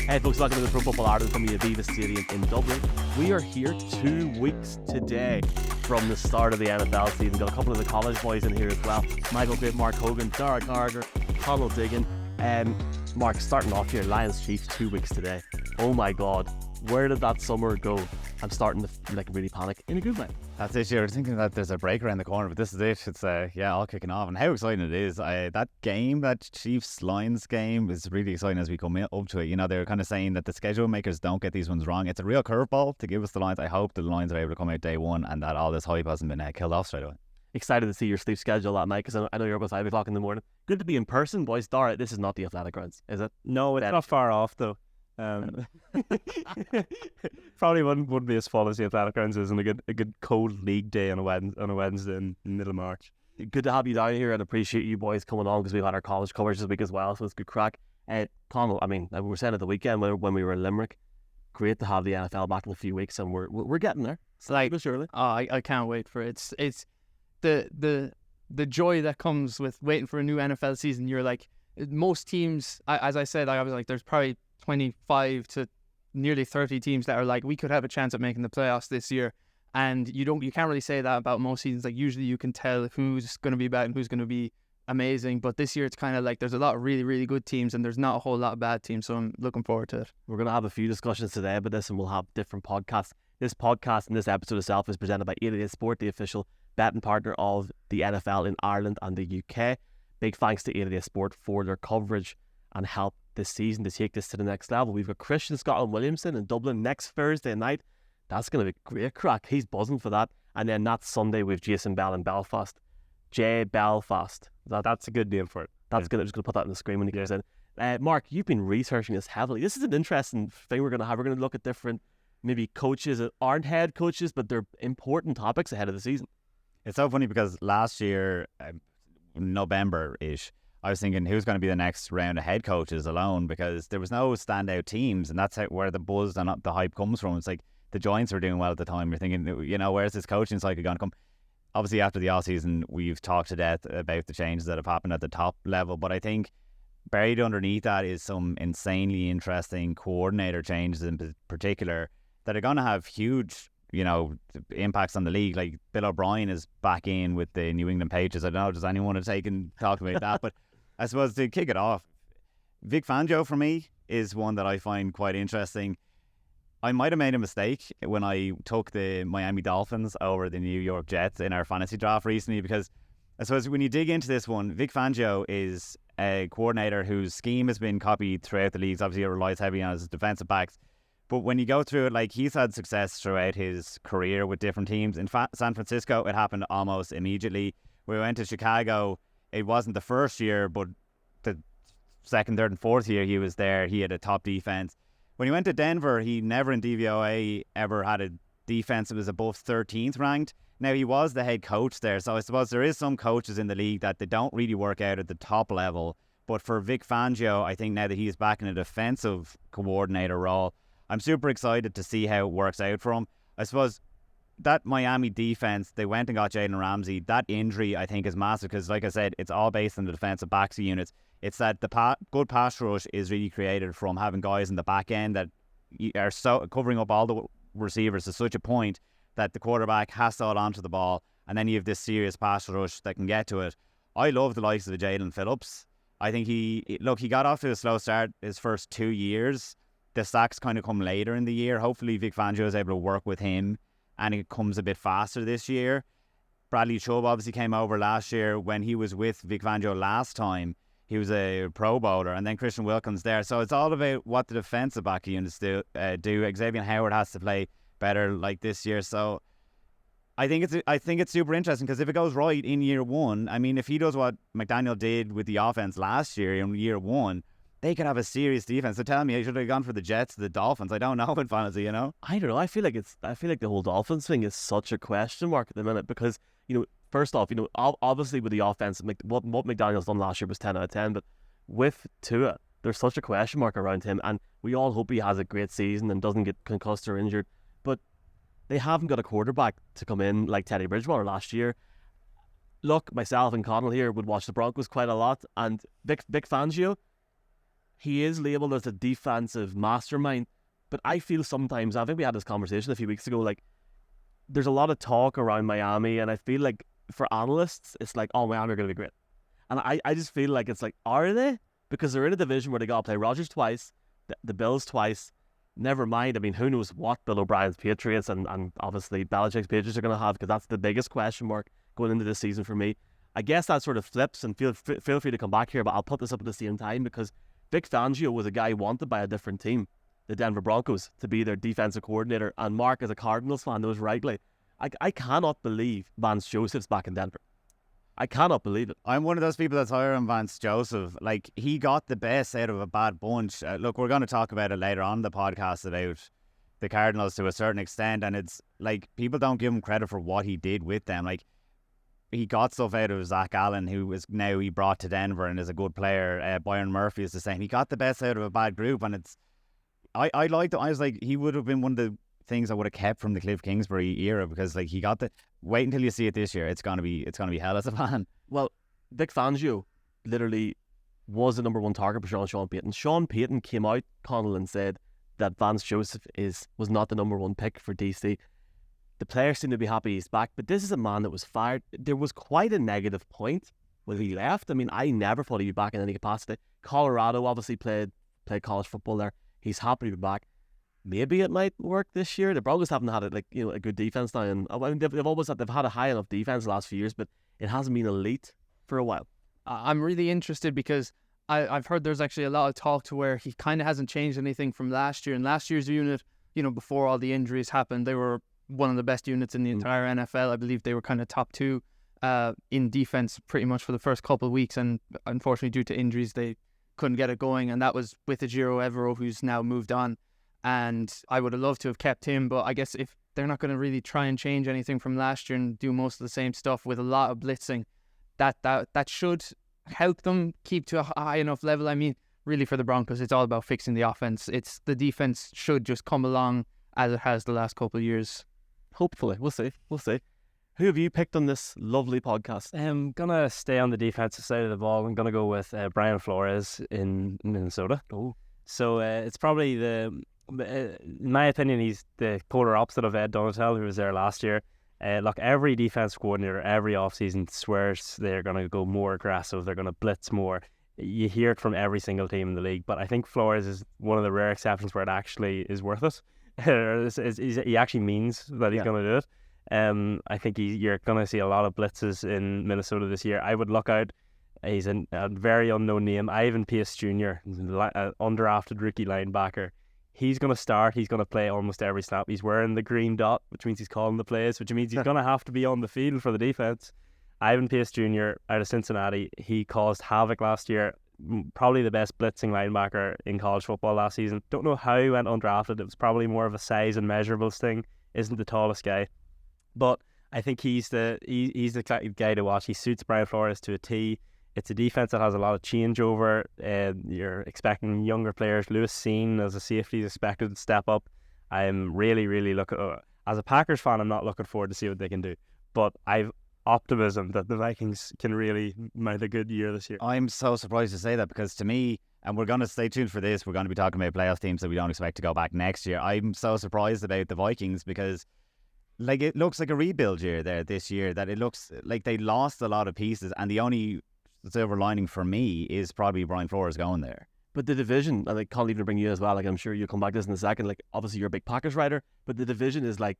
Hey folks, welcome to the Pro Football Ireland from the Aviva Stadium in Dublin. We are here 2 weeks today from the start of the NFL season. Got a couple of the college boys in here as well. Michael Great, Mark Hogan, Daire and Conall, Conall Diggin. Mark, starting off here, Lions Chiefs 2 weeks today. Oh my God, where did that summer go? I'm starting to feel like really panic in a good way. That's it. You're thinking that there's a break around the corner, but this is it. It's all kicking off, and how exciting it is! That game, that Chiefs Lions game, is really exciting as we come up to it. You know, they're kind of saying that the schedule makers don't get these ones wrong. It's a real curveball to give us the Lions. I hope the Lions are able to come out day one, and that all this hype hasn't been killed off straight away. Excited to see your sleep schedule that night, because I know you're up at 5 o'clock in the morning. Good to be in person, boys. Dara, this is not the Athletic Grounds, is it? No, it's not far off though. Probably wouldn't be as full as the Athletic Grounds is on a good cold league day on a Wednesday in middle March. Good to have you down here, and appreciate you boys coming on, because we've had our college coverage this week as well, so it's good crack. Conall, I mean, we were saying at the weekend when we were in Limerick, great to have the NFL back in a few weeks, and we're getting there. It's like, surely. I can't wait for it. It's the joy that comes with waiting for a new NFL season. You're like, most teams, as I said, I was like, there's probably 25 to nearly 30 teams that are like, we could have a chance at making the playoffs this year, and you can't really say that about most seasons. Like, usually you can tell who's going to be bad and who's going to be amazing, but this year it's kind of like there's a lot of really, really good teams and there's not a whole lot of bad teams, so I'm looking forward to it. We're going to have a few discussions today about this, and we'll have different podcasts. This podcast and this episode itself is presented by 88 Sport, the official betting partner of the NFL in Ireland and the UK. Big thanks to 88 Sport for their coverage and help this season to take this to the next level. We've got Christian Scotland Williamson in Dublin next Thursday night. That's going to be great crack. He's buzzing for that. And then that Sunday with Jason Bell in Belfast. Jay Belfast. That's a good name for it. That's good. I'm just going to put that on the screen when he comes in. Mark, you've been researching this heavily. This is an interesting thing we're going to have. We're going to look at different maybe coaches that aren't head coaches, but they're important topics ahead of the season. It's so funny because last year, November-ish, I was thinking who's going to be the next round of head coaches alone, because there was no standout teams, and that's where the buzz and the hype comes from. It's like the Giants were doing well at the time. You're thinking, where's this coaching cycle going to come? Obviously, after the off-season, we've talked to death about the changes that have happened at the top level, but I think buried underneath that is some insanely interesting coordinator changes in particular that are going to have huge impacts on the league. Like Bill O'Brien is back in with the New England Patriots. I don't know, does anyone want to take and talk about that? But I suppose to kick it off, Vic Fangio for me is one that I find quite interesting. I might have made a mistake when I took the Miami Dolphins over the New York Jets in our fantasy draft recently, because I suppose when you dig into this one, Vic Fangio is a coordinator whose scheme has been copied throughout the leagues. Obviously, it relies heavily on his defensive backs. But when you go through it, like, he's had success throughout his career with different teams. In San Francisco, it happened almost immediately. We went to Chicago. It wasn't the first year, but the second, third, and fourth year he was there, he had a top defense. When he went to Denver, he never in DVOA ever had a defense that was above 13th ranked. Now, he was the head coach there, so I suppose there is some coaches in the league that they don't really work out at the top level. But for Vic Fangio, I think now that he's back in a defensive coordinator role, I'm super excited to see how it works out for him. I suppose that Miami defense, they went and got Jalen Ramsey. That injury, I think, is massive because, like I said, it's all based on the defensive backs units. It's that the good pass rush is really created from having guys in the back end that are so covering up all the receivers to such a point that the quarterback has to hold on to the ball, and then you have this serious pass rush that can get to it. I love the likes of the Jalen Phillips. I think he got off to a slow start his first 2 years. The sacks kind of come later in the year. Hopefully Vic Fangio is able to work with him and it comes a bit faster this year. Bradley Chubb obviously came over last year. When he was with Vic Fangio last time, he was a Pro Bowler, and then Christian Wilkins there. So it's all about what the defensive back units do. Xavier Howard has to play better like this year. So I think it's super interesting because if it goes right in year one, I mean, if he does what McDaniel did with the offense last year in year one, they could have a serious defense. So tell me, I should have gone for the Jets, the Dolphins. I don't know in fantasy, I don't know. I feel like the whole Dolphins thing is such a question mark at the minute because, first off, obviously with the offense, what McDaniel's done last year was 10 out of 10, but with Tua, there's such a question mark around him, and we all hope he has a great season and doesn't get concussed or injured, but they haven't got a quarterback to come in like Teddy Bridgewater last year. Look, myself and Conall here would watch the Broncos quite a lot, and Vic Fangio, he is labelled as a defensive mastermind, but I feel sometimes, I think we had this conversation a few weeks ago, like, there's a lot of talk around Miami, and I feel like for analysts, it's like, oh, Miami are going to be great. And I just feel like it's like, are they? Because they're in a division where they got to play Rodgers twice, the Bills twice. Never mind, I mean, who knows what Bill O'Brien's Patriots and obviously Belichick's Patriots are going to have, because that's the biggest question mark going into this season for me. I guess that sort of flips, and feel free to come back here, but I'll put this up at the same time, because Vic Fangio was a guy wanted by a different team, the Denver Broncos, to be their defensive coordinator, and Mark, as a Cardinals fan, knows rightly. I cannot believe Vance Joseph's back in Denver. I cannot believe it. I'm one of those people that's higher on Vance Joseph. Like, he got the best out of a bad bunch. Look, we're going to talk about it later on in the podcast about the Cardinals to a certain extent, and it's like, people don't give him credit for what he did with them. Like, he got stuff out of Zach Allen, who is now he brought to Denver and is a good player. Byron Murphy is the same. He got the best out of a bad group, and it's I liked it. I was like, he would have been one of the things I would have kept from the Cliff Kingsbury era, because like, he got the wait until you see it this year. It's gonna be hell as a fan. Well, Vic Fangio literally was the number one target for Sean Payton. Sean Payton came out, Conall, and said that Vance Joseph was not the number one pick for DC. The players seem to be happy he's back, but this is a man that was fired. There was quite a negative point when he left. I mean, I never thought he'd be back in any capacity. Colorado obviously played college football there. He's happy to be back. Maybe it might work this year. The Broncos haven't had a good defense now, and I mean, they've had a high enough defense the last few years, but it hasn't been elite for a while. I'm really interested, because I've heard there's actually a lot of talk to where he kind of hasn't changed anything from last year. And last year's unit, before all the injuries happened, they were one of the best units in the entire NFL. I believe they were kind of top two in defense pretty much for the first couple of weeks, and unfortunately due to injuries they couldn't get it going, and that was with Ejiro Evero, who's now moved on. And I would have loved to have kept him, but I guess if they're not going to really try and change anything from last year and do most of the same stuff with a lot of blitzing, that should help them keep to a high enough level. I mean, really, for the Broncos, it's all about fixing the offense. It's the defense should just come along as it has the last couple of years. Hopefully, we'll see. Who have you picked on this lovely podcast? I'm gonna stay on the defensive side of the ball. I'm gonna go with Brian Flores in Minnesota. Oh, so it's probably in my opinion, he's the polar opposite of Ed Donatel, who was there last year. Look, every defense coordinator every offseason swears they're going to go more aggressive, they're going to blitz more. You hear it from every single team in the league, but I think Flores is one of the rare exceptions where it actually is worth it. He actually means that he's going to do it. I think you're going to see a lot of blitzes in Minnesota this year. I would look out. He's a very unknown name, Ivan Pace Jr., an undrafted rookie linebacker. He's going to start. He's going to play almost every snap. He's wearing the green dot, which means he's calling the plays, which means he's going to have to be on the field for the defense. Ivan Pace Jr. out of Cincinnati, he caused havoc last year. Probably the best blitzing linebacker in college football last season. Don't know how he went undrafted. It was probably more of a size and measurables thing. Isn't the tallest guy, but I think he's the guy to watch. He suits Brian Flores to a T. It's a defense that has a lot of changeover. You're expecting younger players. Lewis Seen as a safety is expected to step up. I'm really looking. As a Packers fan, I'm not looking forward to see what they can do. But I've optimism that the Vikings can really mount a good year this year. I'm so surprised to say that, because to me, and we're going to stay tuned for this, we're going to be talking about playoff teams that we don't expect to go back next year. I'm so surprised about the Vikings, because like, it looks like a rebuild year there this year, that it looks like they lost a lot of pieces, and the only silver lining for me is probably Brian Flores going there. But the division, and I can't even bring you as well, like, I'm sure you'll come back to this in a second, like, obviously you're a big Packers writer, but the division is like,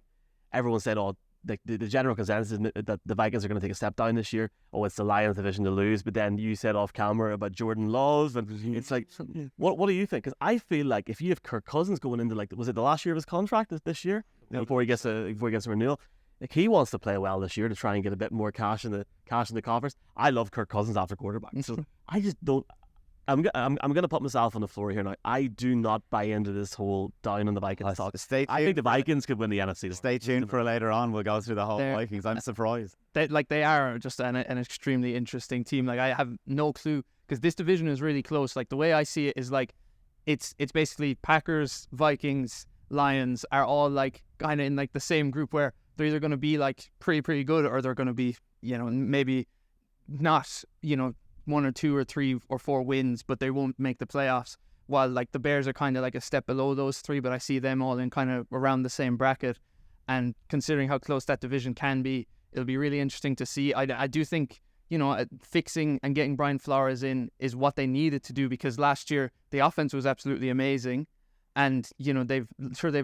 everyone said, oh, the general consensus is that the Vikings are going to take a step down this year. Oh, it's the Lions division to lose. But then you said off camera about Jordan Love, and it's like, what do you think? Because I feel like if you have Kirk Cousins going into, like, was it the last year of his contract this year, before he gets a renewal? Like, he wants to play well this year to try and get a bit more cash in the coffers. I love Kirk Cousins after quarterback, so I just don't. I'm going to put myself on the floor here now. I do not buy into this whole down on the Vikings talk. I think the Vikings could win the NFC North. Stay tuned for later on. We'll go through the whole Vikings. I'm surprised. They are just an extremely interesting team. Like, I have no clue, because this division is really close. Like, the way I see it is like it's basically Packers, Vikings, Lions are all like kind of in like the same group, where they're either going to be like pretty good, or they're going to be, maybe not, 1 or 2 or 3 or 4 wins, but they won't make the playoffs. while like the Bears are kind of like a step below those three, but I see them all in kind of around the same bracket. And considering how close that division can be, it'll be really interesting to see. I do think, fixing and getting Brian Flores in is what they needed to do, because last year the offense was absolutely amazing. And, they've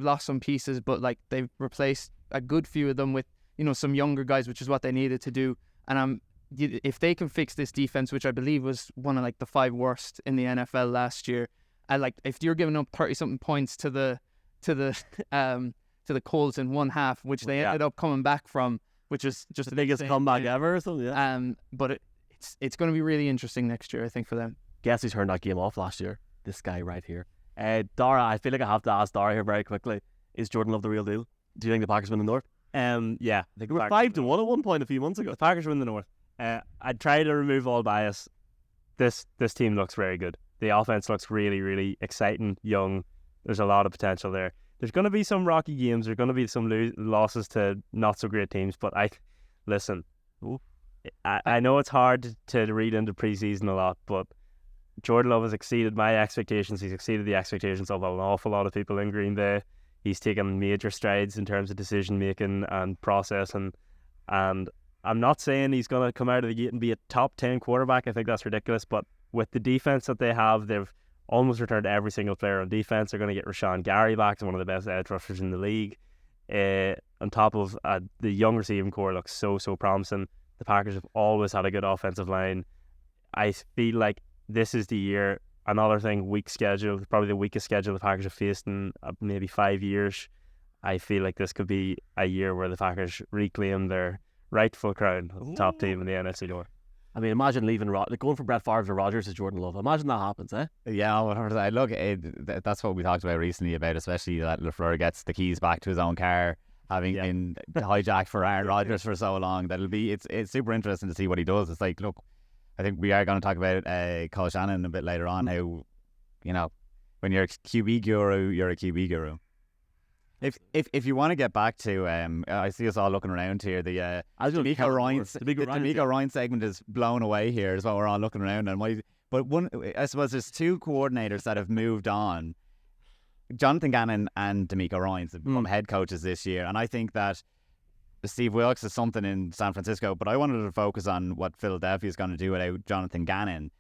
lost some pieces, but like they've replaced a good few of them with, some younger guys, which is what they needed to do. And if they can fix this defense, which I believe was one of like the 5 worst in the NFL last year, and like if you're giving up 30-something points to the Colts in one half, which they ended up coming back from, which is just the biggest comeback ever or something. Yeah. But it's going to be really interesting next year, I think, for them. Guess who turned that game off last year? This guy right here. Dara, I feel like I have to ask Dara here very quickly. Is Jordan Love the real deal? Do you think the Packers win the North? Yeah. I think we were 5-1 at one point a few months ago. The Packers win the North. I'd try to remove all bias. This team looks very good. The offense looks really, really exciting, young. There's a lot of potential there. There's going to be some rocky games. There's going to be some losses to not so great teams. But listen, I know it's hard to read into preseason a lot, but Jordan Love has exceeded my expectations. He's exceeded the expectations of an awful lot of people in Green Bay. He's taken major strides in terms of decision making and process, and I'm not saying he's going to come out of the gate and be a top 10 quarterback. I think that's ridiculous. But with the defense that they have, they've almost returned every single player on defense. They're going to get Rashawn Gary back, one of the best edge rushers in the league. On top of the young receiving core looks so promising. The Packers have always had a good offensive line. I feel like this is the year. Another thing, weak schedule, probably the weakest schedule the Packers have faced in maybe 5 years. I feel like this could be a year where the Packers reclaim their rightful crown as the top team in the NFC North. I mean, imagine going from Brett Favre to Rodgers to Jordan Love. Imagine that happens, eh? Yeah, look, that's what we talked about recently about, especially that LaFleur gets the keys back to his own car, having been hijacked for Aaron Rodgers for so long. It's super interesting to see what he does. It's like, look, I think we are going to talk about Kyle Shanahan a bit later on. How, when you're a QB guru, you're a QB guru. If you want to get back to, I see us all looking around here. The D'Amico Ryan segment is blown away here. Is what we're all looking around. I suppose there's 2 coordinators that have moved on. Jonathan Gannon and D'Amico Ryan have become head coaches this year, and I think that Steve Wilkes is something in San Francisco, but I wanted to focus on what Philadelphia is going to do without Jonathan Gannon.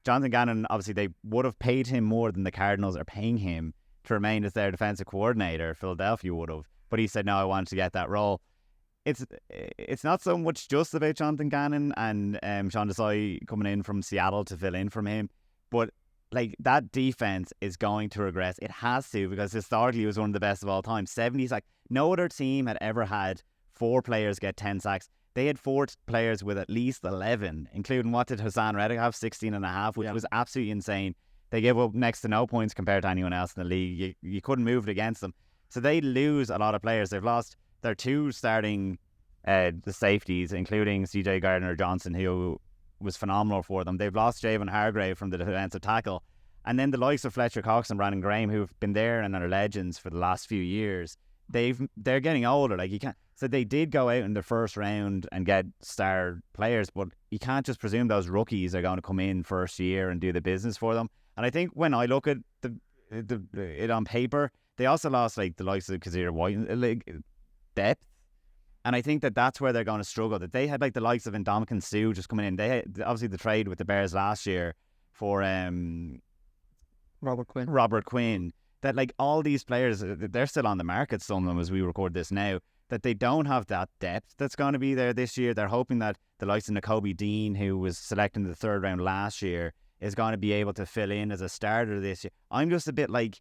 Jonathan Gannon, obviously, they would have paid him more than the Cardinals are paying him to remain as their defensive coordinator. Philadelphia would have, but he said no, I wanted to get that role. It's not so much just about Jonathan Gannon and Sean Desai coming in from Seattle to fill in from him, but like that defense is going to regress. It has to, because historically it was one of the best of all time. 70s, like no other team had ever had 4 players get 10 sacks. They had 4 players with at least 11, including, what did Hassan Reddick have? 16.5, which was absolutely insane. They gave up next to no points compared to anyone else in the league. You couldn't move it against them. So they lose a lot of players. They've lost their 2 starting the safeties, including CJ Gardner-Johnson, who was phenomenal for them. They've lost Javon Hargrave from the defensive tackle. And then the likes of Fletcher Cox and Brandon Graham, who've been there and are legends for the last few years, they're getting older. Like, you can't. So they did go out in the first round and get star players, but you can't just presume those rookies are going to come in first year and do the business for them. And I think when I look at it on paper, they also lost like the likes of Kazir White, like depth. And I think that's where they're going to struggle. That they had like the likes of Ndamukong Suh just coming in. They had obviously the trade with the Bears last year for Robert Quinn. That like all these players, they're still on the market, some of them, as we record this now, that they don't have that depth that's going to be there this year. They're hoping that the likes of Nakobe Dean, who was selected in the 3rd round last year, is going to be able to fill in as a starter this year. I'm just a bit like,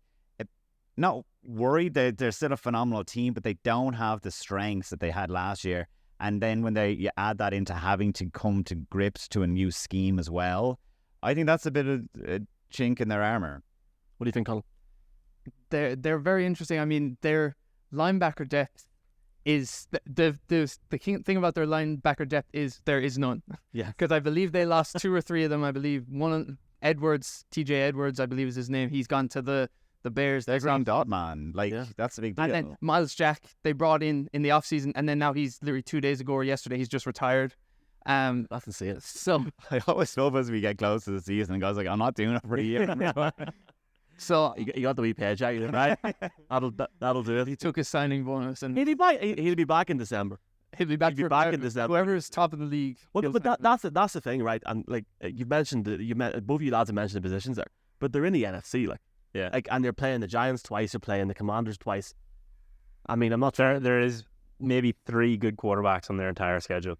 not worried. They're still a phenomenal team, but they don't have the strengths that they had last year. And then when you add that into having to come to grips to a new scheme as well, I think that's a bit of a chink in their armour. What do you think, Colin? They're very interesting. I mean, their linebacker depth is the thing about their linebacker depth is there is none. Yeah. Because I believe they lost 2 or 3 of them. I believe one Edwards, TJ Edwards, I believe is his name. He's gone to the Bears. They're ground dot man. Like, that's a big deal. And then Miles Jack, they brought in the offseason, and then now he's literally 2 days ago or yesterday, he's just retired. That's insane. So I always love as we get close to the season and guys like, I'm not doing it for a year. So You got the wee paycheck, right? That'll do it. he took his signing bonus and He'll be back in December. he'll be back in December. Whoever is top of the league. Well, but that's the thing, right? And like you mentioned, both of you lads have mentioned the positions there, but they're in the NFC, and they're playing the Giants twice, they're playing the Commanders twice. I mean, I'm not sure. There is maybe 3 good quarterbacks on their entire schedule.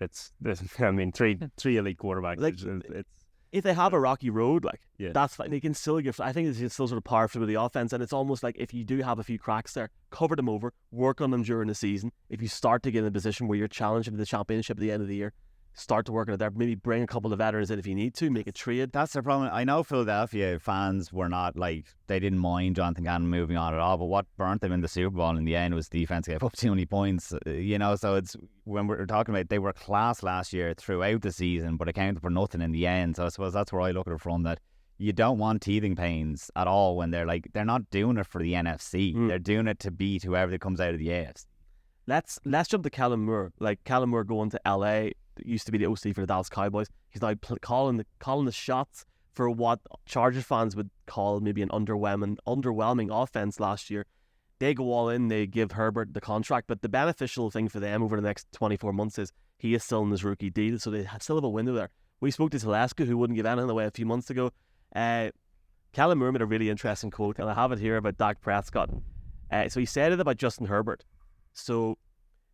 I mean, three elite quarterbacks. Like, if they have a rocky road, Yeah. that's fine. They can still give. I think they can still sort of power through the offense, and it's almost like if you do have a few cracks there, cover them over, work on them during the season. If you start to get in a position where you're challenging the championship at the end of the year, start to work on it there. Maybe bring a couple of veterans in if you need to, make a trade. That's the problem. I know Philadelphia fans were not they didn't mind Jonathan Gannon moving on at all, but what burnt them in the Super Bowl in the end was defense gave up too many points. So it's when we're talking about they were class last year throughout the season, but accounted for nothing in the end. So I suppose that's where I look at it from, that you don't want teething pains at all when they're not doing it for the NFC. They're doing it to beat whoever comes out of the AFC. Let's jump to Kellen Moore. Kellen Moore going to LA. Used to be the OC for the Dallas Cowboys. He's now calling the shots for what Chargers fans would call maybe an underwhelming offense last year. They go all in, they give Herbert the contract, but the beneficial thing for them over the next 24 months is he is still in his rookie deal, so they still have a window there. We spoke to Telesco, who wouldn't give anything away a few months ago. Kellen Moore made a really interesting quote, and I have it here about Dak Prescott. So he said it about Justin Herbert. So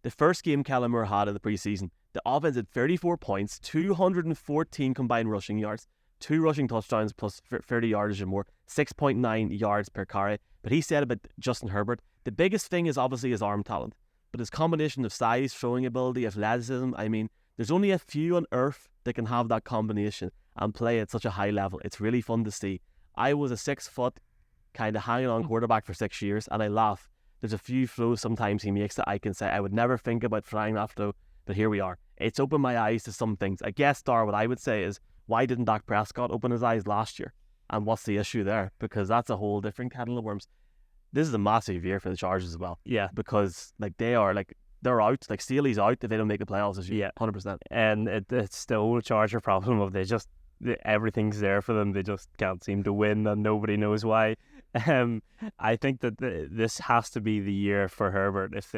the first game Kellen Moore had in the preseason, the offense had 34 points, 214 combined rushing yards, 2 rushing touchdowns plus 30 yardage or more, 6.9 yards per carry. But he said about Justin Herbert, the biggest thing is obviously his arm talent, but his combination of size, throwing ability, athleticism, I mean, there's only a few on earth that can have that combination and play at such a high level. It's really fun to see. I was a 6 foot kind of hanging on quarterback for 6 years, and I laugh. There's a few throws sometimes he makes that I can say I would never think about trying that throw, but here we are. It's opened my eyes to some things. I guess, Dar, what I would say is, why didn't Dak Prescott open his eyes last year? And what's the issue there? Because that's a whole different kettle of worms. This is a massive year for the Chargers as well. Yeah. Because they're out. Staley's out if they don't make the playoffs this year. Yeah. 100%. And it's the whole Charger problem of everything's there for them. They just can't seem to win, and nobody knows why. I think that this has to be the year for Herbert. If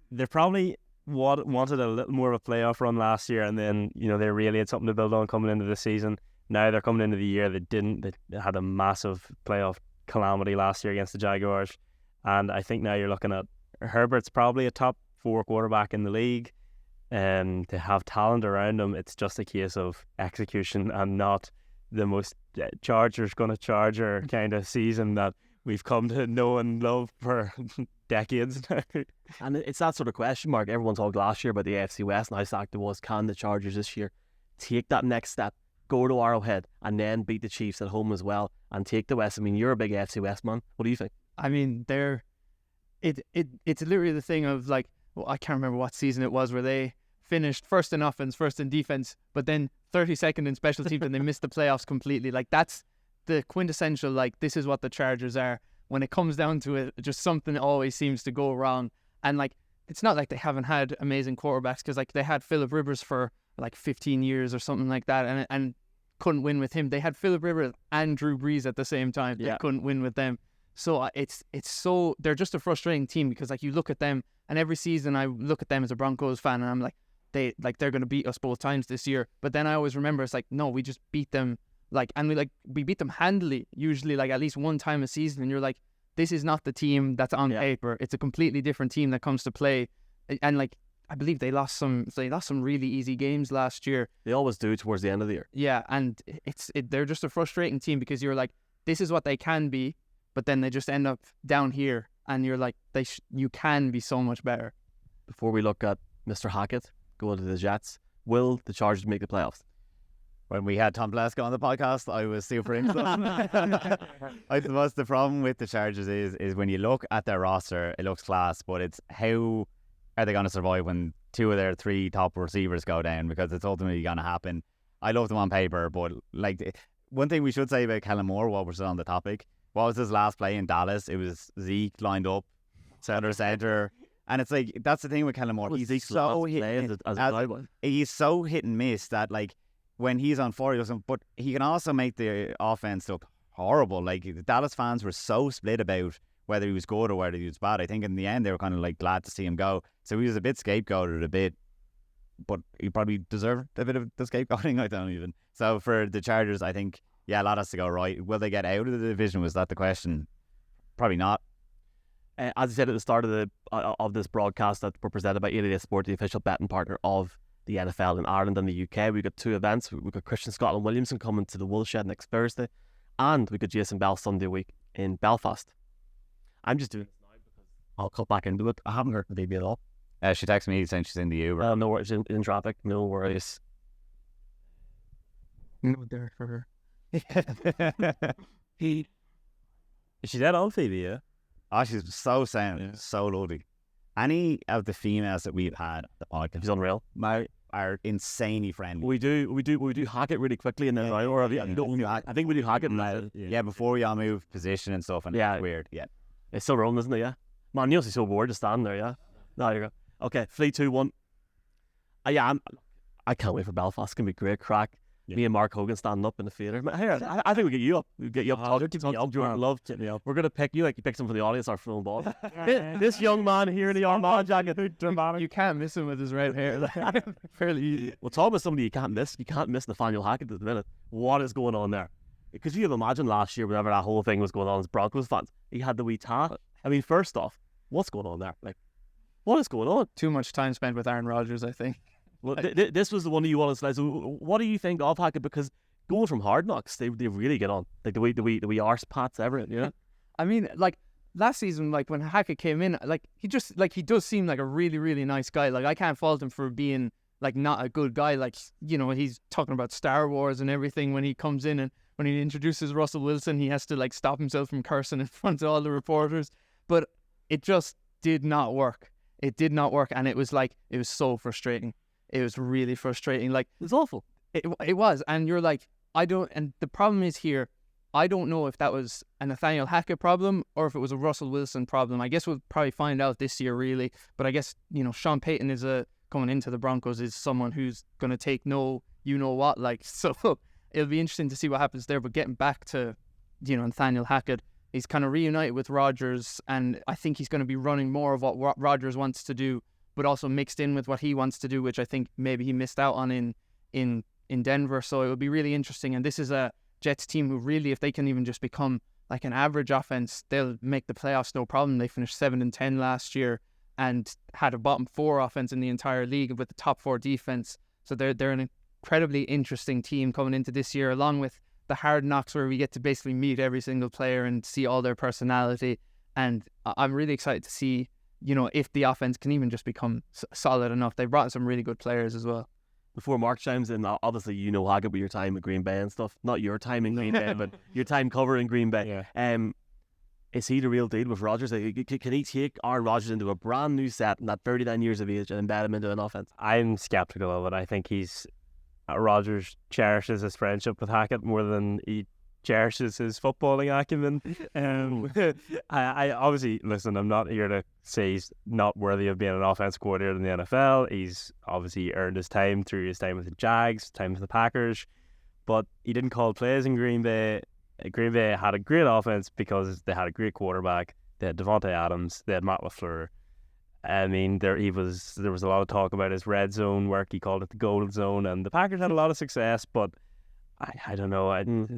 they probably wanted a little more of a playoff run last year, and then they really had something to build on coming into the season. Now they're coming into the year they didn't. They had a massive playoff calamity last year against the Jaguars, and I think now you're looking at Herbert's probably a top 4 quarterback in the league. To have talent around him, it's just a case of execution and not the most Chargers gonna Charger kind of season that we've come to know and love for decades now. And it's that sort of question mark. Everyone talked last year about the AFC West and how stacked it was. Can the Chargers this year take that next step, go to Arrowhead, and then beat the Chiefs at home as well, and take the West? I mean, you're a big AFC West man. What do you think? I mean, it's literally the thing of I can't remember what season it was where they finished first in offense, first in defense, but then 32nd in special teams and they missed the playoffs completely. That's the quintessential, this is what the Chargers are. When it comes down to it, just something always seems to go wrong. And it's not like they haven't had amazing quarterbacks, because they had Phillip Rivers for 15 years or something like that, and couldn't win with him. They had Phillip Rivers and Drew Brees at the same time. They couldn't win with them. So they're just a frustrating team, because you look at them, and every season I look at them as a Broncos fan, and I'm like, they're going to beat us both times this year. But then I always remember it's no, we just beat them, and we beat them handily, usually at least one time a season, and you're like, this is not the team that's on paper. It's a completely different team that comes to play. And I believe they lost some really easy games last year. They always do towards the end of the year. Yeah, and they're just a frustrating team, because you're like, this is what they can be, but then they just end up down here, and you're like, you can be so much better. Before we look at Mr. Hackett going to the Jets, will the Chargers make the playoffs? When we had Tom Telesco on the podcast, I was super into them. I suppose the problem with the Chargers is when you look at their roster, it looks class, but it's how are they going to survive when 2 of their 3 top receivers go down, because it's ultimately going to happen. I love them on paper, but one thing we should say about Kellen Moore while we're still on the topic, what was his last play in Dallas? It was Zeke lined up, center. And it's that's the thing with Kellen Moore. He's so hit and miss that when he's on fire, but he can also make the offense look horrible. Like, the Dallas fans were so split about whether he was good or whether he was bad. I think in the end they were kind of like glad to see him go. So he was a bit scapegoated a bit, but he probably deserved a bit of the scapegoating. I don't even. So for the Chargers, I think, yeah, a lot has to go right. Will they get out of the division? Was that the question? Probably not. As I said at the start of this broadcast, that we're presented by 88 Sport, the official betting partner of the NFL in Ireland and the UK. We've got 2 events. We've got Christian Scotland Williamson coming to the Woolshed next Thursday, and we've got Jason Bell Sunday week in Belfast. I'm just doing this now because I'll cut back into it. I haven't heard from the baby at all. She texted me saying she's in the Uber. No worries, in traffic. No worries. No there for her. Is she dead on, Phoebe? Yeah. Oh, she's so sound, so lovely. Any of the females that we've had at the podcast, She's unreal. are insanely friendly. We do Hackett really quickly, and then I think we do Hackett now. Yeah, before we all move position and stuff, and it's weird. Yeah, it's still rolling, isn't it? Yeah. Man, you'll be so bored just standing there. Yeah. There you go. Okay, Fleet 2-1. I can't wait for Belfast. It's gonna be great crack. Yeah. Me and Mark Hogan standing up in the theatre. Here, I think we get you up. We get you up. Get me up. We're gonna pick you like you pick someone from the audience or from the ball. This young man here in the Armagh jacket. You can't miss him with his red hair. Fairly easy. Well, talk about somebody you can't miss. You can't miss Nathaniel Hackett at the minute. What is going on there? Because you have imagined last year, whenever that whole thing was going on as Broncos fans, he had the wee tat. I mean, first off, what's going on there? Like, what is going on? Too much time spent with Aaron Rodgers, I think. Well, this was the one that you wanted to say. So what do you think of Hackett? Because going from Hard Knocks, they really get on. Like the wee arse pats, everything, you know? I mean, like, last season, like, when Hackett came in, like, he does seem like a really, really nice guy. Like, I can't fault him for being, like, not a good guy. Like, you know, he's talking about Star Wars and everything when he comes in, and when he introduces Russell Wilson, he has to, like, stop himself from cursing in front of all the reporters. But it just did not work. It did not work, and it was so frustrating. It was really frustrating. Like, it was awful. It was, and you're like, and the problem is here, I don't know if that was a Nathaniel Hackett problem or if it was a Russell Wilson problem. I guess we'll probably find out this year, really. But I guess, you know, Sean Payton is coming into the Broncos is someone who's going to take no you-know-what, like, so it'll be interesting to see what happens there. But getting back to, you know, Nathaniel Hackett, he's kind of reunited with Rodgers, and I think he's going to be running more of what Rodgers wants to do, but also mixed in with what he wants to do, which I think maybe he missed out on in Denver. So it would be really interesting. And this is a Jets team who really, if they can even just become like an average offense, they'll make the playoffs no problem. They finished 7-10 last year and had a bottom 4 offense in the entire league with the top 4 defense. So they're an incredibly interesting team coming into this year, along with the Hard Knocks, where we get to basically meet every single player and see all their personality. And I'm really excited to see, you know, if the offense can even just become solid enough. They brought in some really good players as well. Before Mark chimes in, obviously you know Hackett with your time at Green Bay and stuff. Not your time in Green Bay, but your time covering Green Bay. Yeah. Is he the real deal with Rodgers? Can he take Aaron Rodgers into a brand new set and at 39 years of age and embed him into an offense? I'm skeptical of it. I think Rodgers cherishes his friendship with Hackett more than he cherishes his footballing acumen. I obviously, listen, I'm not here to say he's not worthy of being an offensive coordinator in the NFL. He's obviously earned his time through his time with the Jags, time with the Packers, but he didn't call plays in Green Bay. Green Bay had a great offense because they had a great quarterback. They had Devontae Adams, they had Matt LaFleur. I mean, there was a lot of talk about his red zone work. He called it the gold zone, and the Packers had a lot of success, but I don't know.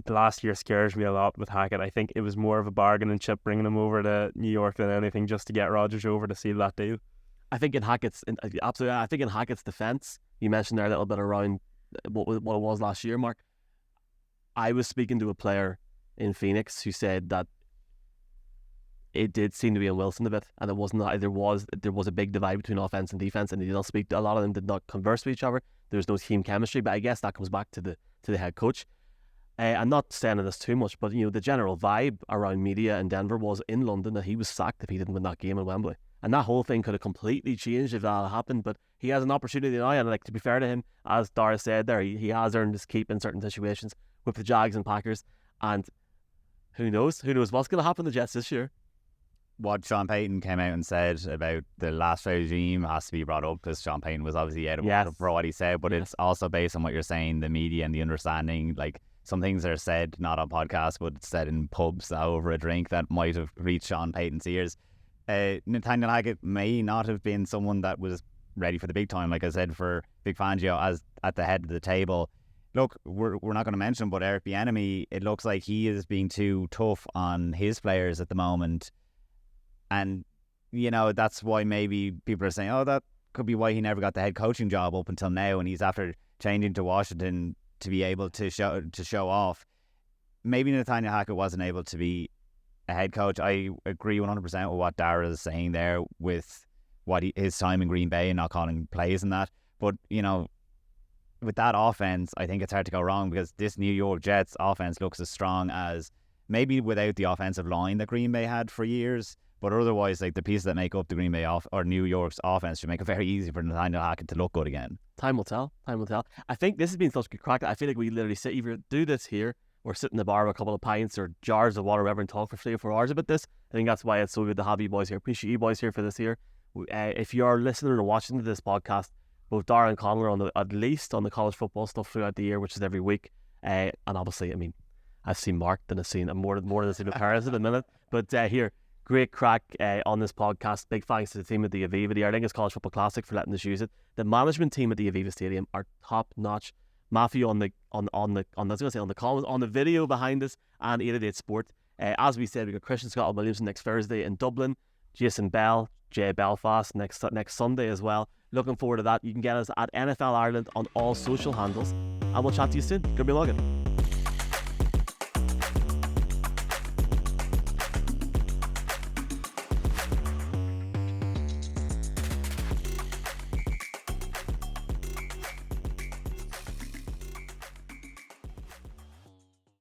The last year scares me a lot with Hackett. I think it was more of a bargaining chip bringing him over to New York than anything, just to get Rodgers over to seal that deal. I think in Hackett's defence, you mentioned there a little bit around what it was last year, Mark. I was speaking to a player in Phoenix who said that it did seem to be in Wilson a bit, and it wasn't that there was a big divide between offense and defense, and they didn't speak. A lot of them did not converse with each other. There was no team chemistry, but I guess that comes back to the head coach. I'm not saying this too much, but you know, the general vibe around media in Denver was in London that he was sacked if he didn't win that game in Wembley, and that whole thing could have completely changed if that had happened. But he has an opportunity now, and like, to be fair to him, as Daire said there, he has earned his keep in certain situations with the Jags and Packers, and who knows what's going to happen to the Jets this year. What Sean Payton came out and said about the last regime has to be brought up, because Sean Payton was obviously out of order for what he said, but it's also based on what you're saying, the media and the understanding. Like, some things are said not on podcasts, but said in pubs over a drink that might have reached Sean Payton's ears. Nathaniel Hackett may not have been someone that was ready for the big time, like I said, for Vic Fangio as at the head of the table. Look, we're not going to mention him, but Eric Bieniemy, it looks like he is being too tough on his players at the moment. And, you know, that's why maybe people are saying, oh, that could be why he never got the head coaching job up until now, and he's after changing to Washington to be able to show off. Maybe Nathaniel Hackett wasn't able to be a head coach. I agree 100% with what Daire is saying there with what his time in Green Bay and not calling plays and that. But, you know, with that offense, I think it's hard to go wrong, because this New York Jets offense looks as strong as maybe without the offensive line that Green Bay had for years. But otherwise, like, the pieces that make up the Green Bay or New York's offense should make it very easy for Nathaniel Hackett to look good again. Time will tell. Time will tell. I think this has been such a good crack. I feel like we literally sit, either do this here or sit in the bar with a couple of pints or jars of water, whatever, and talk for 3 or 4 hours about this. I think that's why it's so good to have you boys here. Appreciate you boys here for this here. If you're listening or watching to this podcast, both Daire and Conall are on at least on the college football stuff throughout the year, which is every week. And obviously, I mean, I've seen Mark than I've seen more than I've seen with Paris in a minute. But here, great crack on this podcast. Big thanks to the team at the Aviva, the Aer Lingus College Football Classic, for letting us use it. The management team at the Aviva Stadium are top notch. Matthew on the comments, on the video behind us, and 888 Sport. As we said, we got Christian Scott Williamson next Thursday in Dublin. Jason Bell, Jay Belfast next Sunday as well. Looking forward to that. You can get us at NFL Ireland on all social handles, and we'll chat to you soon. Good be lugging.